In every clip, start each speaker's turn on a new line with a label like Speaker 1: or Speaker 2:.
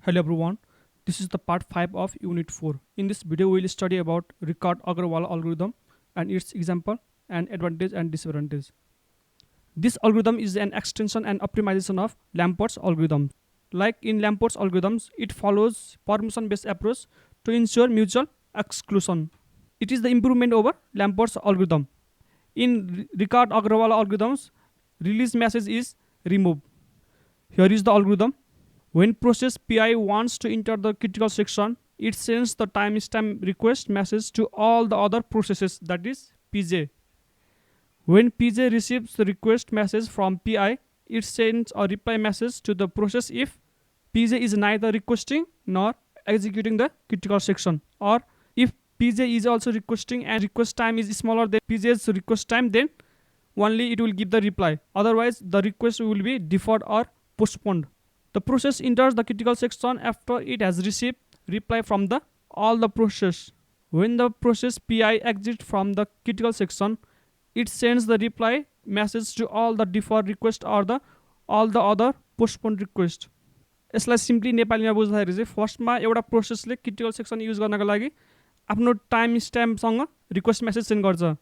Speaker 1: Hello everyone, this is the part 5 of Unit 4. In this video, we will study about Ricart Agarwala algorithm and its example and advantage and disadvantage. This algorithm is an extension and optimization of Lambert's algorithm. Like in Lambert's algorithms, it follows permission-based approach to ensure mutual exclusion. It is the improvement over Lambert's algorithm. In Ricart Agarwala algorithms, release message is removed. Here is the algorithm. When process PI wants to enter the critical section, it sends the timestamp request message to all the other processes, that is PJ. When PJ receives the request message from PI, it sends a reply message to the process if PJ is neither requesting nor executing the critical section, or if PJ is also requesting and request time is smaller than PJ's request time, then only it will give the reply. Otherwise, the request will be deferred or postponed. The process enters the critical section after it has received reply from all the process. When the process PI exits from the critical section, it sends the reply message to all the deferred request or all the other postponed request. यसलाई simply नेपालीमा बुझ्दाखेरि चाहिँ फर्स्टमा एउटा प्रोसेसले critical section use गर्नको लागि आफ्नो time स्ट्याम्पसँग request message send गर्छ,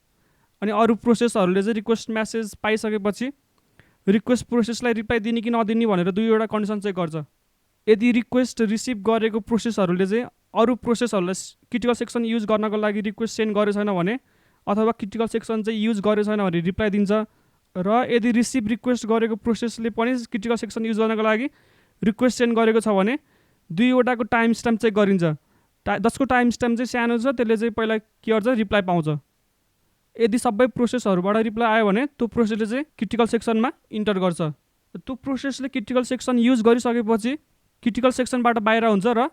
Speaker 1: अनि अरू प्रोसेसहरूले चाहिँ रिक्वेस्ट मेसेज पाइसकेपछि रिक्वेस्ट प्रोसेसलाई रिप्लाई दिने कि नदिने भनेर दुईवटा कन्डिसन चेक गर्छ. यदि रिक्वेस्ट रिसिभ गरेको प्रोसेसहरूले चाहिँ अरू प्रोसेसहरूलाई क्रिटिकल सेक्सन युज गर्नको लागि रिक्वेस्ट सेन्ड गरेको छैन भने, अथवा क्रिटिकल सेक्सन चाहिँ युज गरेको छैन भने रिप्लाई दिन्छ, र यदि रिसिभ रिक्वेस्ट गरेको प्रोसेसले पनि क्रिटिकल सेक्सन युज गर्नको लागि रिक्वेस्ट सेन्ड गरेको छ भने दुईवटाको टाइम स्ट्याम्प चेक गरिन्छ. जसको टाइम स्ट्याम्प चाहिँ सानो छ त्यसले चाहिँ पहिला के गर्छ, रिप्लाई पाउँछ. यदि सबै प्रोसेसहरूबाट रिप्लाई आयो भने त्यो प्रोसेसले चाहिँ क्रिटिकल सेक्सनमा इन्टर गर्छ. त्यो प्रोसेसले क्रिटिकल सेक्सन युज गरिसकेपछि क्रिटिकल सेक्सनबाट बाहिर हुन्छ र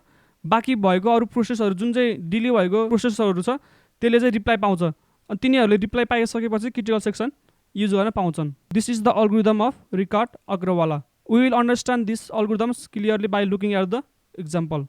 Speaker 1: बाँकी भएको अरू प्रोसेसहरू जुन चाहिँ डिले भएको प्रोसेसहरू छ त्यसले चाहिँ रिप्लाई पाउँछ. अनि तिनीहरूले रिप्लाई पाइसकेपछि क्रिटिकल सेक्सन युज गर्न पाउँछन्. This is the algorithm of Riccati Agrawala. We will understand these algorithms clearly by looking at the example.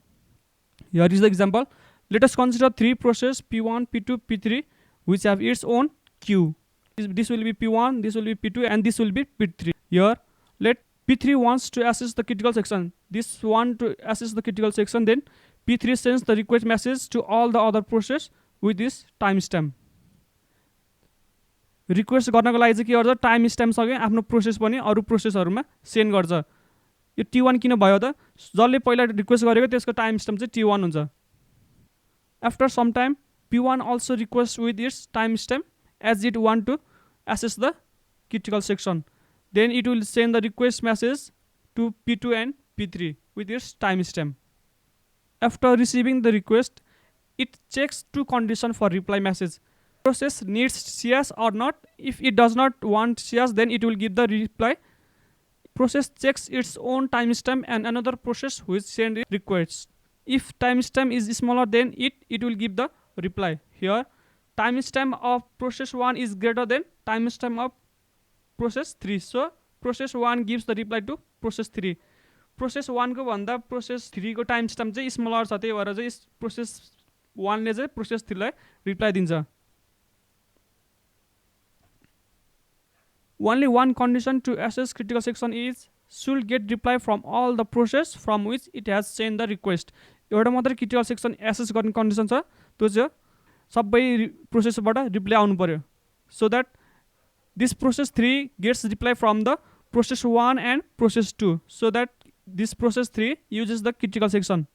Speaker 1: Here is the example. Let us consider three processes P1, P2, P3 which have its own queue. This will be P1, this will be P2 and this will be P3. Here let P3 wants to access the critical section. This one to access the critical section, then P3 sends the request message to all the other process with this timestamp. Request गर्नको लागि चाहिँ के गर्छ, time स्ट्याम्पसँगै आफ्नो process पनि अरू प्रोसेसहरूमा send गर्छ. यो T1 किन भयो त, जसले पहिला रिक्वेस्ट गरेको त्यसको टाइम स्ट्याम्प चाहिँ T1 हुन्छ. After some time P1 also request with its time stamp as it want to access the critical section. Then it will send the request message to P2 and P3 with its time stamp. After receiving the request it checks two condition for reply message. Process needs CS or not. If it does not want CS, then it will give the reply. Process checks its own timestamp and another process which send requests. If timestamp is smaller than it will give the reply. Here timestamp of process 1 is greater than timestamp of process 3, so process 1 gives the reply to process 3. Process 1 को भन्दा process 3 को timestamp चाहिँ smaller छ, त्यही भएर चाहिँ process 1 ले चाहिँ process 3 लाई reply दिन्छ. Only one condition to access critical section is should get reply from all the process from which it has sent the request. एउटा मात्र critical section access गर्ने कन्डिसन छ, त्यो चाहिँ सबै प्रोसेसबाट रिप्लाई आउनु पर्यो. So that this process 3 gets reply from the process 1 and process 2, so that this process 3 uses the critical section.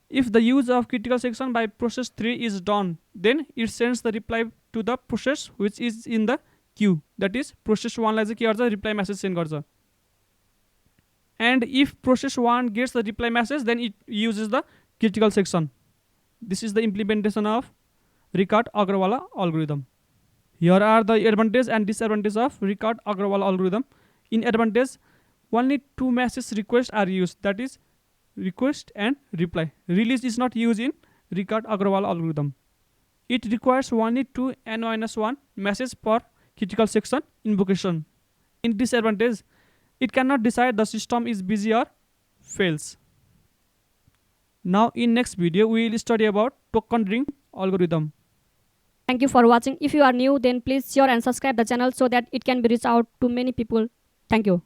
Speaker 1: If the use of critical section by process 3 is done, then it sends the reply to the process which is in the queue, that is process 1 लाई चाहिँ के गर्छ, reply message send गर्छ. And if process 1 gets the reply message, then it uses the critical section. This is the implementation of Ricart Agarwala algorithm. Here are the advantage and disadvantage of Ricart Agarwala algorithm. In advantage, only two message requests are used, that is request and reply. Release is not used in Ricart Agarwala algorithm. It requires only 2 n-1 message per critical section invocation. In disadvantage, it cannot decide the system is busy or fails. Now in next video we will study about token ring algorithm.
Speaker 2: Thank you for watching. If you are new, then please share and subscribe the channel so that it can be reached out to many people. Thank you.